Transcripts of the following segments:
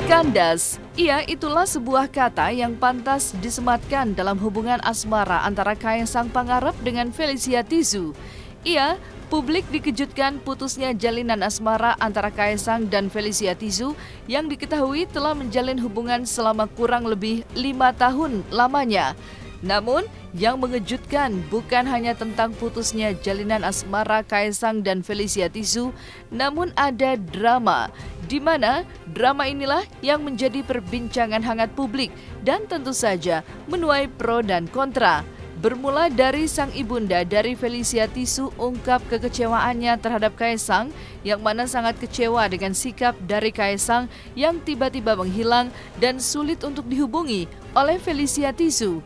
Kandas, itulah sebuah kata yang pantas disematkan dalam hubungan asmara antara Kaesang Pangarep dengan Felicia Tisu. Publik dikejutkan putusnya jalinan asmara antara Kaesang dan Felicia Tisu yang diketahui telah menjalin hubungan selama kurang lebih 5 tahun lamanya. Namun, yang mengejutkan bukan hanya tentang putusnya jalinan asmara Kaesang dan Felicia Tisu, namun ada drama, di mana drama inilah yang menjadi perbincangan hangat publik dan tentu saja menuai pro dan kontra. Bermula dari sang ibunda dari Felicia Tisu ungkap kekecewaannya terhadap Kaesang, yang mana sangat kecewa dengan sikap dari Kaesang yang tiba-tiba menghilang dan sulit untuk dihubungi oleh Felicia Tisu.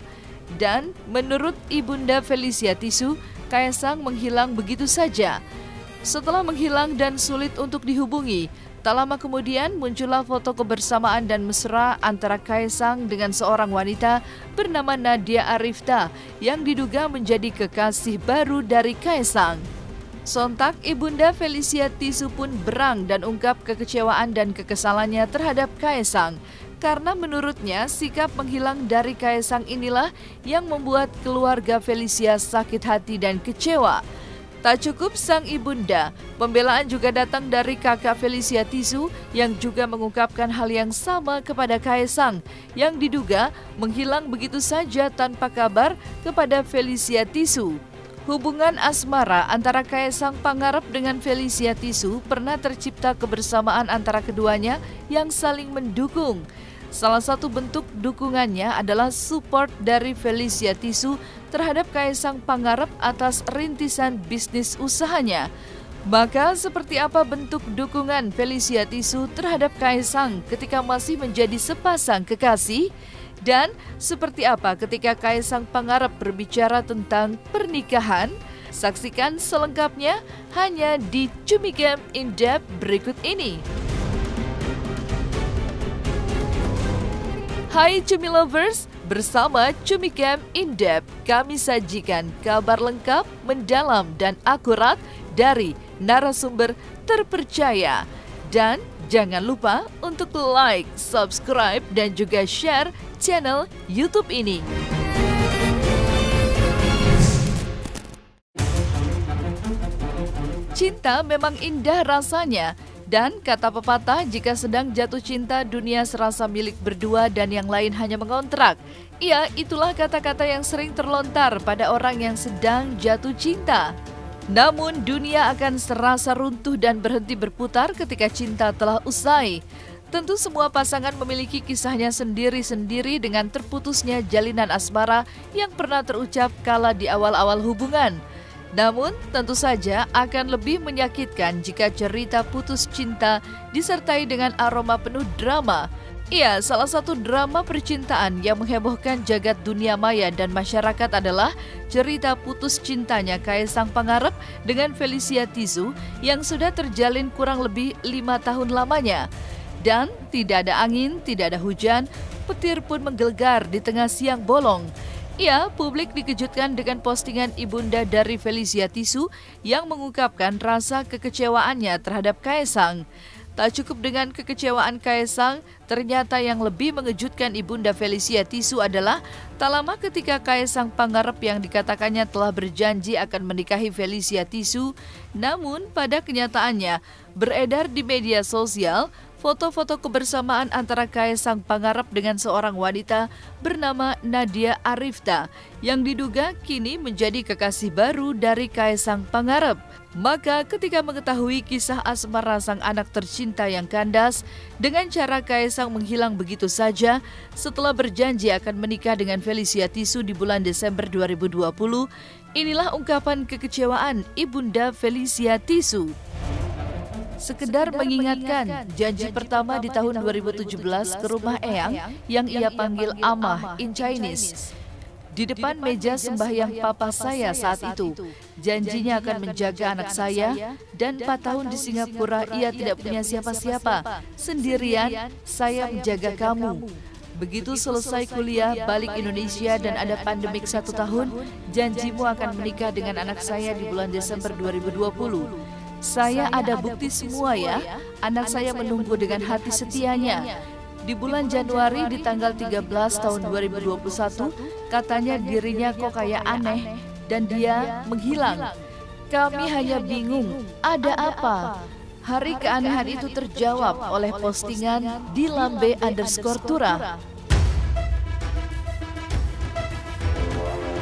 Dan menurut ibunda Felicia Tisu, Kaesang menghilang begitu saja. Setelah menghilang dan sulit untuk dihubungi, tak lama kemudian muncullah foto kebersamaan dan mesra antara Kaesang dengan seorang wanita bernama Nadia Arifta yang diduga menjadi kekasih baru dari Kaesang. Sontak ibunda Felicia Tisu pun berang dan ungkap kekecewaan dan kekesalannya terhadap Kaesang. Karena menurutnya sikap menghilang dari Kaesang inilah yang membuat keluarga Felicia sakit hati dan kecewa. Tak cukup sang ibunda, pembelaan juga datang dari kakak Felicia Tisu yang juga mengungkapkan hal yang sama kepada Kaesang yang diduga menghilang begitu saja tanpa kabar kepada Felicia Tisu. Hubungan asmara antara Kaesang Pangarep dengan Felicia Tisu pernah tercipta kebersamaan antara keduanya yang saling mendukung. Salah satu bentuk dukungannya adalah support dari Felicia Tisu terhadap Kaesang Pangarep atas rintisan bisnis usahanya. Maka seperti apa bentuk dukungan Felicia Tisu terhadap Kaesang ketika masih menjadi sepasang kekasih? Dan seperti apa ketika Kaesang Pangarep berbicara tentang pernikahan? Saksikan selengkapnya hanya di Cumigam In Depth berikut ini. Hai Cumi Lovers, bersama Cumigam In Depth kami sajikan kabar lengkap, mendalam dan akurat dari narasumber terpercaya. Dan jangan lupa untuk like, subscribe dan juga share channel YouTube ini. Cinta memang indah rasanya. Dan kata pepatah, jika sedang jatuh cinta, dunia serasa milik berdua dan yang lain hanya mengontrak. Itulah kata-kata yang sering terlontar pada orang yang sedang jatuh cinta. Namun dunia akan serasa runtuh dan berhenti berputar ketika cinta telah usai. Tentu semua pasangan memiliki kisahnya sendiri-sendiri dengan terputusnya jalinan asmara yang pernah terucap kala di awal-awal hubungan. Namun, tentu saja akan lebih menyakitkan jika cerita putus cinta disertai dengan aroma penuh drama. Salah satu drama percintaan yang menghebohkan jagat dunia maya dan masyarakat adalah cerita putus cintanya Kaesang Pangarep dengan Felicia Tisu yang sudah terjalin kurang lebih 5 tahun lamanya. Dan tidak ada angin, tidak ada hujan, petir pun menggelegar di tengah siang bolong. Publik dikejutkan dengan postingan ibunda dari Felicia Tisu yang mengungkapkan rasa kekecewaannya terhadap Kaesang. Tak cukup dengan kekecewaan Kaesang, ternyata yang lebih mengejutkan ibunda Felicia Tisu adalah tak lama ketika Kaesang Pangarep yang dikatakannya telah berjanji akan menikahi Felicia Tisu, namun pada kenyataannya beredar di media sosial foto-foto kebersamaan antara Kaesang Pangarep dengan seorang wanita bernama Nadia Arifta yang diduga kini menjadi kekasih baru dari Kaesang Pangarep. Maka ketika mengetahui kisah asmara sang anak tercinta yang kandas dengan cara Kaesang menghilang begitu saja setelah berjanji akan menikah dengan Felicia Tisu di bulan Desember 2020, inilah ungkapan kekecewaan ibunda Felicia Tisu. Sekedar mengingatkan janji pertama di tahun 2017 ke rumah Eyang yang ia panggil Amah in Chinese. Di depan meja sembahyang papa saya saat itu, janjinya akan menjaga anak saya dan 4 tahun di Singapura ia tidak punya siapa-siapa. Sendirian saya menjaga kamu. Begitu selesai kuliah balik Indonesia dan ada pandemik 1 tahun, janjimu akan menikah dengan anak saya di bulan Desember 2020. Saya ada bukti semua ya, anak saya menunggu dengan hati setianya. Di bulan Januari di tanggal 13 tahun 2021, katanya dirinya kok kayak aneh dan dia menghilang. Kami hanya bingung, ada apa? Hari keanehan itu terjawab oleh postingan di lambe_tura.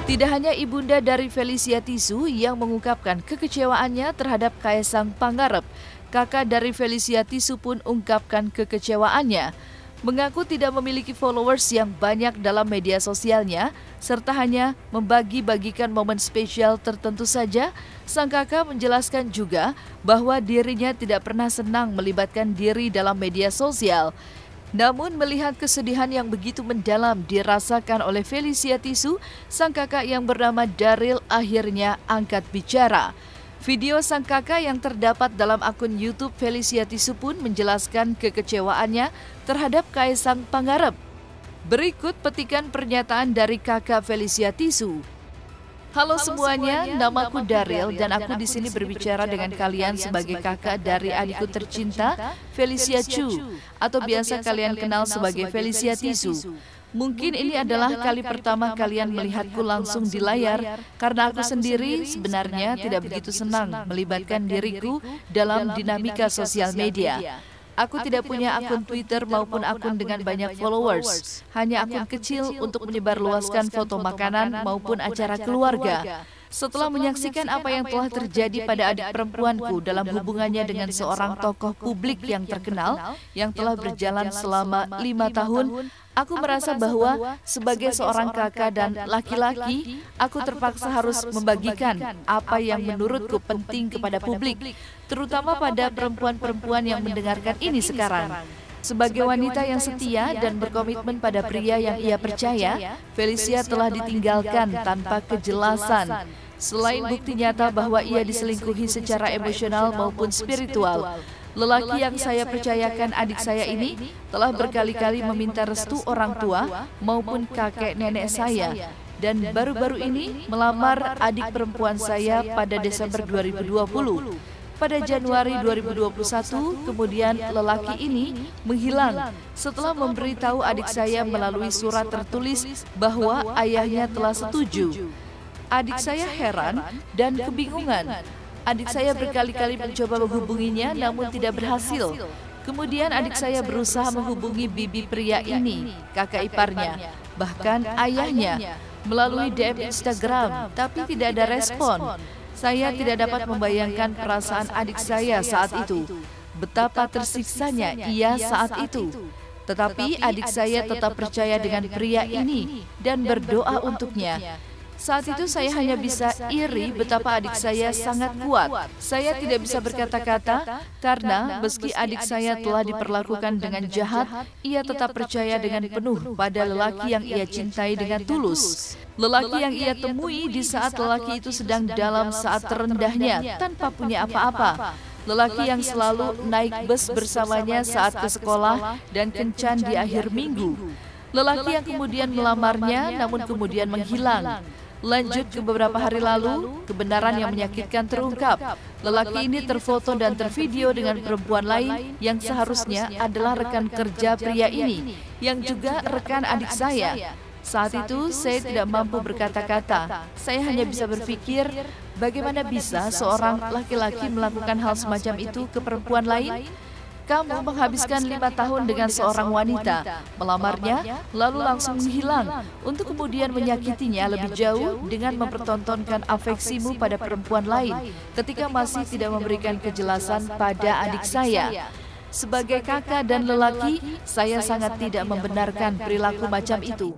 Tidak hanya ibunda dari Felicia Tisu yang mengungkapkan kekecewaannya terhadap Kaesang Pangarep, kakak dari Felicia Tisu pun ungkapkan kekecewaannya. Mengaku tidak memiliki followers yang banyak dalam media sosialnya, serta hanya membagi-bagikan momen spesial tertentu saja. Sang kakak menjelaskan juga bahwa dirinya tidak pernah senang melibatkan diri dalam media sosial. Namun melihat kesedihan yang begitu mendalam dirasakan oleh Felicia Tisu, sang kakak yang bernama Daryl akhirnya angkat bicara. Video sang kakak yang terdapat dalam akun YouTube Felicia Tisu pun menjelaskan kekecewaannya terhadap Kaesang Pangarep. Berikut petikan pernyataan dari kakak Felicia Tisu. Halo semuanya, namaku Daryl dan aku di sini berbicara dengan kalian sebagai kakak dari adikku tercinta Felicia Chu, atau biasa kalian kenal sebagai Felicia Tisu. Mungkin ini adalah kali pertama kalian melihatku langsung di layar, karena aku sendiri sebenarnya tidak begitu senang melibatkan diriku dalam dinamika sosial media. Aku tidak punya akun Twitter maupun akun dengan banyak followers, hanya akun kecil untuk menyebarluaskan foto makanan maupun acara keluarga. Setelah menyaksikan apa yang telah terjadi pada adik perempuanku dalam hubungannya dengan seorang tokoh publik yang terkenal yang telah berjalan selama 5 tahun, aku merasa bahwa sebagai seorang kakak dan laki-laki, aku terpaksa harus membagikan apa yang menurutku penting kepada publik, terutama pada perempuan-perempuan yang mendengarkan ini sekarang. Sebagai wanita yang setia dan berkomitmen pada pria yang ia percaya, Felicia telah ditinggalkan tanpa kejelasan. Selain bukti nyata bahwa ia diselingkuhi secara emosional maupun spiritual, lelaki yang saya percayakan adik saya ini telah berkali-kali meminta restu orang tua maupun kakek nenek saya, dan baru-baru ini melamar adik perempuan saya pada Desember 2020. Pada Januari 2021, kemudian lelaki ini menghilang setelah memberitahu adik saya melalui surat tertulis bahwa ayahnya telah setuju. Adik saya heran dan kebingungan. Adik saya berkali-kali mencoba menghubunginya namun tidak berhasil. Kemudian adik saya berusaha menghubungi bibi pria ini, kakak iparnya, bahkan ayahnya, melalui DM Instagram, tapi tidak ada respon. Saya tidak dapat membayangkan perasaan adik saya saat itu, betapa tersiksanya ia saat itu. Tetapi adik saya tetap percaya dengan pria ini dan berdoa untuknya. Saat itu saya hanya bisa iri betapa adik saya sangat kuat. Saya tidak bisa berkata-kata karena meski adik saya telah diperlakukan dengan jahat, ia tetap percaya dengan penuh pada lelaki yang ia cintai dengan tulus. Lelaki yang ia temui di saat lelaki itu sedang dalam saat terendahnya tanpa punya apa-apa. Lelaki yang selalu naik bus bersamanya saat ke sekolah dan kencan di akhir minggu. Lelaki yang kemudian melamarnya namun kemudian menghilang. Lanjut ke beberapa hari lalu, kebenaran yang menyakitkan terungkap. Lelaki ini terfoto dan tervideo dengan perempuan lain yang seharusnya adalah rekan kerja pria ini, yang juga rekan adik saya. Saat itu saya tidak mampu berkata-kata. Saya hanya bisa berpikir, bagaimana bisa seorang laki-laki melakukan hal semacam itu ke perempuan lain? Kamu menghabiskan 5 tahun dengan seorang wanita, melamarnya, lalu langsung menghilang, untuk kemudian menyakitinya lebih jauh dengan mempertontonkan afeksimu pada perempuan lain, ketika masih tidak memberikan kejelasan pada adik saya. Sebagai kakak dan lelaki, saya sangat tidak membenarkan perilaku macam itu.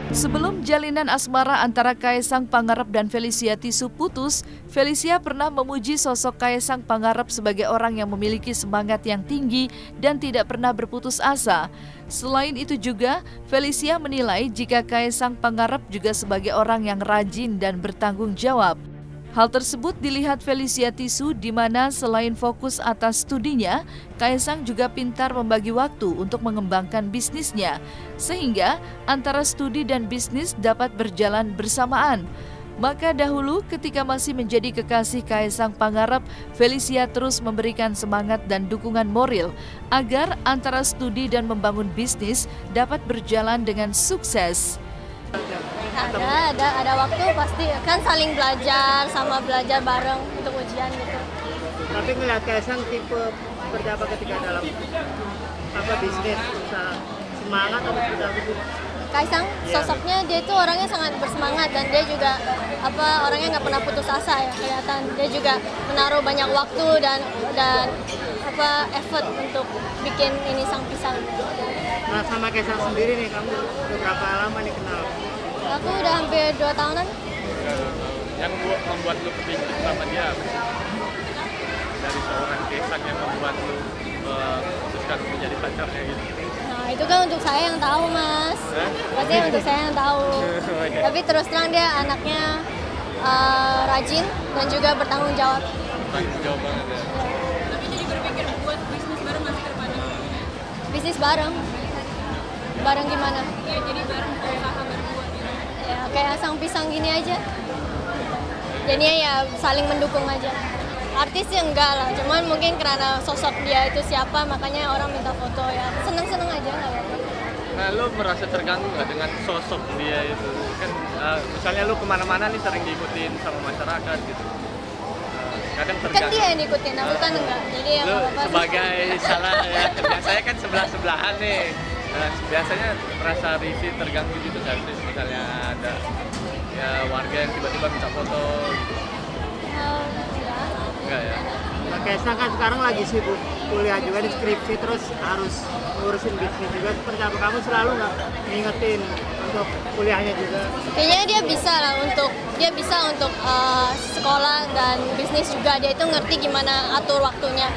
Sebelum jalinan asmara antara Kaesang Pangarep dan Felicia Tisu putus, Felicia pernah memuji sosok Kaesang Pangarep sebagai orang yang memiliki semangat yang tinggi dan tidak pernah berputus asa. Selain itu juga, Felicia menilai jika Kaesang Pangarep juga sebagai orang yang rajin dan bertanggung jawab. Hal tersebut dilihat Felicia Tisu di mana selain fokus atas studinya, Kaesang juga pintar membagi waktu untuk mengembangkan bisnisnya, sehingga antara studi dan bisnis dapat berjalan bersamaan. Maka dahulu ketika masih menjadi kekasih Kaesang Pangarep, Felicia terus memberikan semangat dan dukungan moral agar antara studi dan membangun bisnis dapat berjalan dengan sukses. Ada waktu pasti kan saling belajar sama belajar bareng untuk ujian gitu. Tapi ngeliat Kaesang tipe seperti apa ketika dalam bisnis, usaha, semangat atau seperti apa sih? Kaesang sosoknya dia itu orangnya sangat bersemangat dan dia juga orangnya nggak pernah putus asa ya, kelihatan. Dia juga menaruh banyak waktu dan effort untuk bikin ini sang pisang. Nah, sama Kaesang sendiri nih, kamu udah berapa lama nih kenal? Aku udah hampir 2 tahunan. Yang membuat lu kepingin sama dia dari seorang Kaesang yang membuat lu memutuskan menjadi pacarnya gitu? Nah itu kan untuk saya yang tahu mas, pasti untuk saya yang tahu. Tapi terus terang dia anaknya rajin dan juga bertanggung jawab. Bertanggung jawab banget ya. Tapi jadi berpikir buat bisnis bareng masih ke depannya? Bisnis bareng? Bareng gimana? Iya jadi bareng usaha berdua gitu. Ya kayak sang pisang gini aja. Jadinya ya saling mendukung aja. Artis sih enggak lah, cuman mungkin karena sosok dia itu siapa makanya orang minta foto ya. Seneng-seneng aja nggak apa-apa. Nah, lu merasa terganggu nggak dengan sosok dia itu? Kan misalnya lu kemana-mana nih sering diikutin sama masyarakat gitu. Kadang terganggu. Kan dia yang diikutin, aku kan enggak. Jadi ya Lu nggak apa-apa. sebagai salah ya, biasanya kan sebelah-sebelahan nih. Nah, biasanya merasa risih terganggu gitu kan, misalnya ada ya warga yang tiba-tiba minta foto gitu. Enggak ya? Nah, Kaesang kan sekarang lagi sibuk kuliah juga di skripsi, terus harus ngurusin bisnis juga. Seperti apa, kamu selalu nggak ngingetin untuk kuliahnya juga? Kayaknya dia bisa lah untuk sekolah dan bisnis juga. Dia itu ngerti gimana atur waktunya.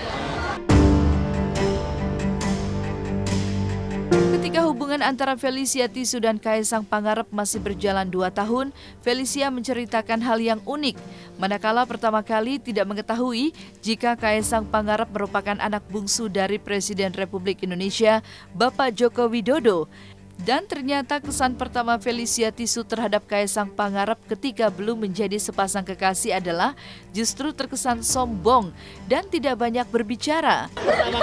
Ketika hubungan antara Felicia Tisu dan Kaesang Pangarep masih berjalan 2 tahun, Felicia menceritakan hal yang unik. Manakala pertama kali tidak mengetahui jika Kaesang Pangarep merupakan anak bungsu dari Presiden Republik Indonesia, Bapak Joko Widodo. Dan ternyata kesan pertama Felicia Tisu terhadap Kaesang Pangarep ketika belum menjadi sepasang kekasih adalah justru terkesan sombong dan tidak banyak berbicara. Pertama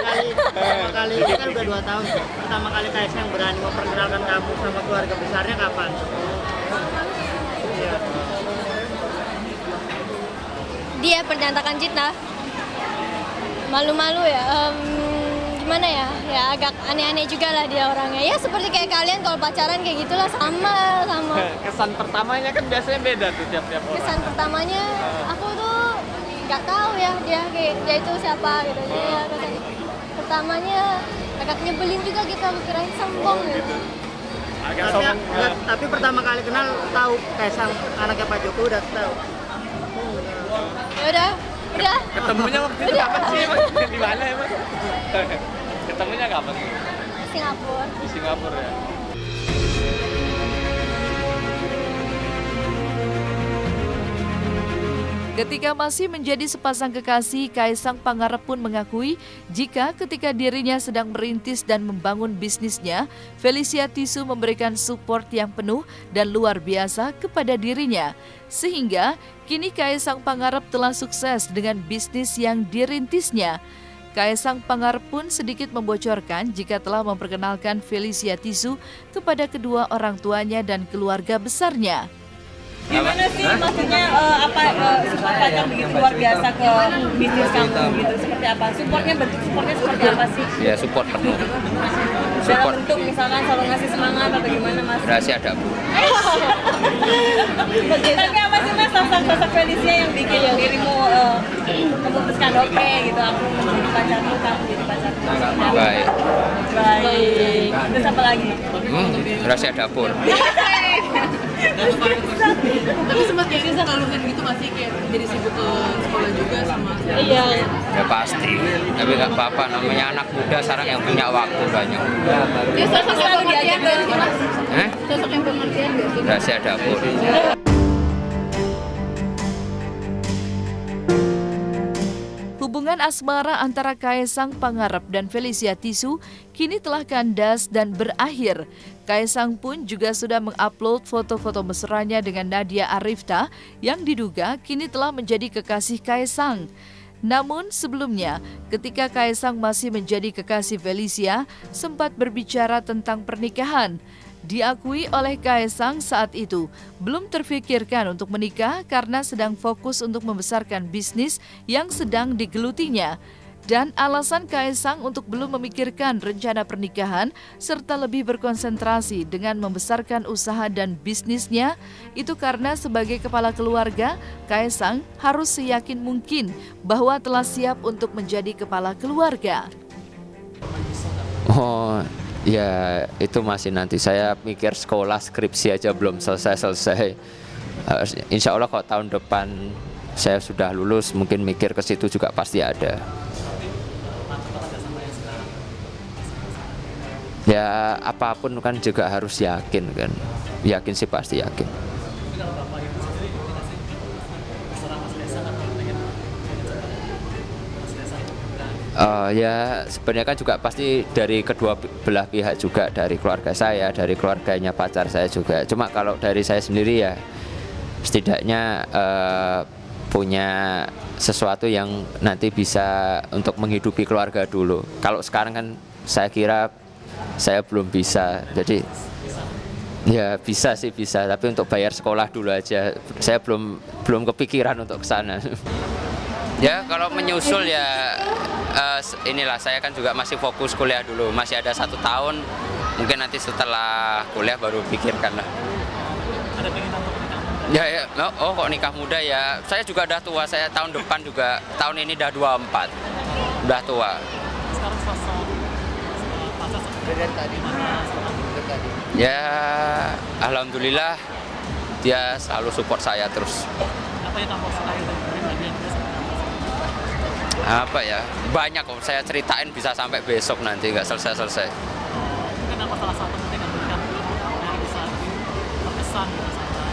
kali ini kan udah 2 tahun. Pertama kali Kaesang berani memperkenalkan kamu sama keluarga besarnya kapan? Iya. Dia pernyatakan cinta. Malu-malu ya. Gimana ya? Ya agak aneh-aneh juga lah dia orangnya. Ya seperti kayak kalian kalau pacaran kayak gitulah sama. Kesan pertamanya kan biasanya beda tuh tiap-tiap orang. Kesan pertamanya aku tuh nggak tahu ya dia itu siapa gitu. Jadi ya, kesan pertamanya agak nyebelin juga kita kirain sombong gitu. Agak sombong. Tapi pertama kali kenal tahu Kaesang anaknya Pak Joko udah tahu. Ya udah. Ketemunya waktu itu kapan sih emang? Di mana emang? Ketemunya kapan? Singapura. Di Singapura ya. Ketika masih menjadi sepasang kekasih, Kaesang Pangarep pun mengakui jika ketika dirinya sedang merintis dan membangun bisnisnya, Felicia Tisu memberikan support yang penuh dan luar biasa kepada dirinya. Sehingga kini Kaesang Pangarep telah sukses dengan bisnis yang dirintisnya. Kaesang Pangarep pun sedikit membocorkan jika telah memperkenalkan Felicia Tisu kepada kedua orang tuanya dan keluarga besarnya. Gimana sih maksudnya support pacar begitu luar biasa ke bisnis kamu gitu? Seperti apa? Bentuk supportnya seperti apa sih? Ya support penuh. Dalam bentuk misalkan selalu ngasih semangat atau gimana mas? Rahasia dapur. Tapi apa sih mas sosok Felicia yang bikin dirimu memutuskan oke gitu aku menjadi pacarmu, kamu jadi pacarmu? Baik. Terus apa lagi? Rahasia dapur. Tapi sempat kayak gitu ngalungin gitu masih kayak jadi sibuk ke sekolah juga sama. Iya. Ya pasti. Tapi nggak apa-apa. Namanya anak muda sekarang yang punya waktu banyak. Dia sosok yang pengertian gak sih mas? Sosok yang pengertian gak sih? Rahasia dapur. Hubungan Hubungan asmara antara Kaesang Pangarep dan Felicia Tisu kini telah kandas dan berakhir. Kaesang pun juga sudah mengupload foto-foto mesranya dengan Nadia Arifta yang diduga kini telah menjadi kekasih Kaesang. Namun sebelumnya, ketika Kaesang masih menjadi kekasih Felicia, sempat berbicara tentang pernikahan. Diakui oleh Kaesang saat itu, belum terfikirkan untuk menikah karena sedang fokus untuk membesarkan bisnis yang sedang digelutinya. Dan alasan Kaesang untuk belum memikirkan rencana pernikahan serta lebih berkonsentrasi dengan membesarkan usaha dan bisnisnya itu karena sebagai kepala keluarga, Kaesang harus seyakin mungkin bahwa telah siap untuk menjadi kepala keluarga. Oh ya, itu masih nanti. Saya mikir sekolah skripsi aja belum selesai. Insya Allah kalau tahun depan saya sudah lulus, mungkin mikir ke situ juga pasti ada. Ya apapun kan juga harus yakin kan. Yakin sih pasti yakin. Ya sebenarnya kan juga pasti dari kedua belah pihak juga, dari keluarga saya, dari keluarganya pacar saya juga. Cuma kalau dari saya sendiri ya setidaknya punya sesuatu yang nanti bisa untuk menghidupi keluarga dulu. Kalau sekarang kan saya kira saya belum bisa, jadi ya bisa sih bisa, tapi untuk bayar sekolah dulu aja. Saya belum kepikiran untuk ke sana. Ya kalau menyusul ya inilah, saya kan juga masih fokus kuliah dulu, masih ada 1 tahun, mungkin nanti setelah kuliah baru pikirkan lah. Ada pengen untuk nikah muda? Ya, oh kok nikah muda ya, saya juga udah tua, saya tahun depan juga, tahun ini udah 24, udah tua. Sekarang sosok pacar seperti tadi mana? Ya alhamdulillah dia selalu support saya terus. Apa yang kamu sukai dari pribadian dia? Apa ya, banyak kok saya ceritain bisa sampai besok nanti nggak selesai. Mungkin apa salah satu mungkin yang berikan yang bisa berkesan gitu sama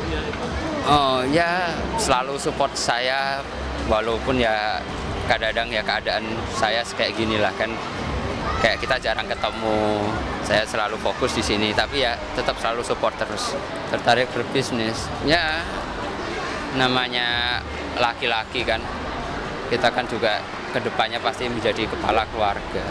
dia itu? Oh ya selalu support saya, walaupun ya kadang-kadang ya keadaan saya kayak gini lah kan, kayak kita jarang ketemu. Saya selalu fokus di sini, tapi ya tetap selalu support terus. Tertarik berbisnis, ya namanya laki-laki kan, kita kan juga kedepannya pasti menjadi kepala keluarga.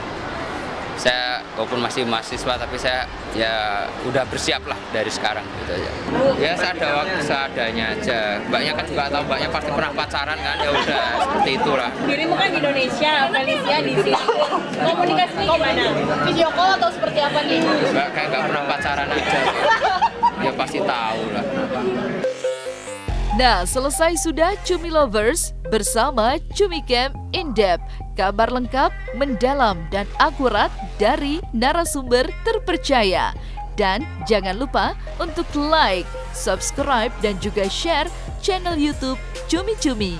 Saya walaupun masih mahasiswa, tapi saya ya udah bersiap lah dari sekarang gitu aja. Ya ada waktu seadanya aja. Mbaknya kan juga tahu, mbaknya pasti pernah pacaran kan, ya udah seperti itulah. Dirimu kan di Indonesia, Felicia di sini. Komunikasinya gimana? Video call atau seperti apa nih? Mbak kayak nggak pernah pacaran aja. Ya pasti tahu lah. Nah, selesai sudah Cumi Lovers bersama Cumi Camp In Depth. Kabar lengkap, mendalam, dan akurat dari narasumber terpercaya. Dan jangan lupa untuk like, subscribe, dan juga share channel YouTube Cumi Cumi.